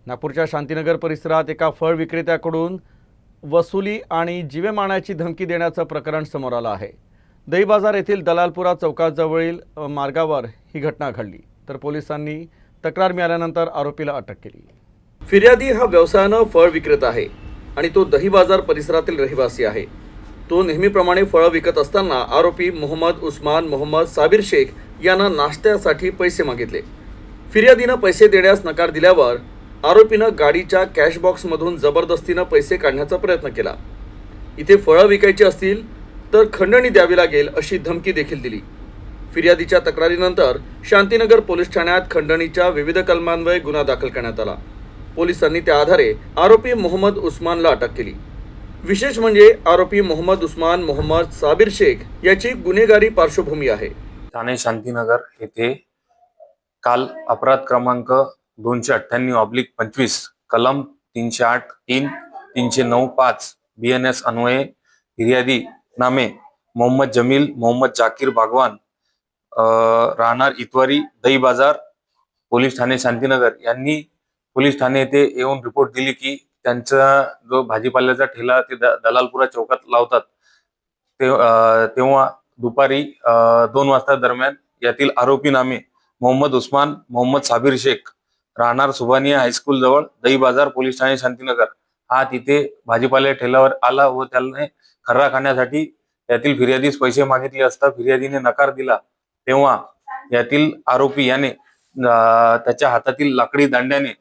नागपूरच्या शांतीनगर परिसरात एका फळ विक्रेत्याकडून वसुली आणि जीवे मारण्याची धमकी देण्याचं प्रकरण समोर आलं आहे। दही बाजार येथील दलालपुरा चौकाजवळील मार्गावर ही घटना घडली, तर पोलिसांनी तक्रार मिळाल्यानंतर आरोपीला अटक केली। फिर्यादी हा व्यवसायानं फळ विक्रेता आहे आणि तो दही बाजार परिसरातील रहिवासी आहे। तो नेहमीप्रमाणे फळं विकत असताना आरोपी मोहम्मद उस्मान मोहम्मद साबिर शेख यांना नाश्त्यासाठी पैसे मागितले। फिर्यादीनं पैसे देण्यास नकार दिल्यावर आरोपीनं गाडीच्या कॅश बॉक्समधून जबरदस्तीनं पैसे काढण्याचा प्रयत्न केला। इथे फळं विकायची असतील तर खंडणी द्यावी लागेल अशी धमकी देखील दिली। फिर्यादीच्या तक्रारीनंतर शांतीनगर पोलीस ठाण्यात खंडणीच्या विविध कलमान्वये गुन्हा दाखल करण्यात आला। पोलिसांनी त्या आधारे आरोपी मोहम्मद उस्मानला अटक केली। विशेष म्हणजे आरोपी मोहम्मद उस्मान मोहम्मद साबिर शेख याची गुन्हेगारी पार्श्वभूमी आहे। ठाणे शांतीनगर येथे काल अपराध क्रमांक 298/25 कलम 308(3), 309(5) BNS अन्वये फिर्यादी नामे मोहम्मद जमील मोहम्मद जाकीर बागवान राहणार इतवारी दही बाजार पोलीस ठाणे शांतीनगर यांनी पोलीस ठाणे येथे येऊन रिपोर्ट दिली की त्यांचा जो भाजीपाल्याचा ठेला ते दलालपुरा चौकात लावतात तेव्हा दुपारी 2 वाजता दरम्यान यातील आरोपी नामे मोहम्मद उस्मान मोहम्मद साबिर शेख राहणार सुभानिया हायस्कूल जवळ दही बाजार पोलीस ठाणे शांतीनगर हा तिथे भाजीपाल्या ठेल्यावर आला व त्याने खर्रा खाण्यासाठी यातील फिर्यादीस पैसे मागितले असता फिर्यादीने नकार दिला। तेव्हा यातील आरोपी याने त्याच्या हातातील लाकडी दांड्याने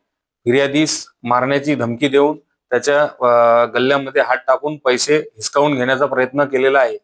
फिर्यादीस मारण्याची धमकी देऊन त्याच्या गल्ल्यामध्ये हात टाकून पैसे हिसकावून घेण्याचा प्रयत्न केलेला आहे।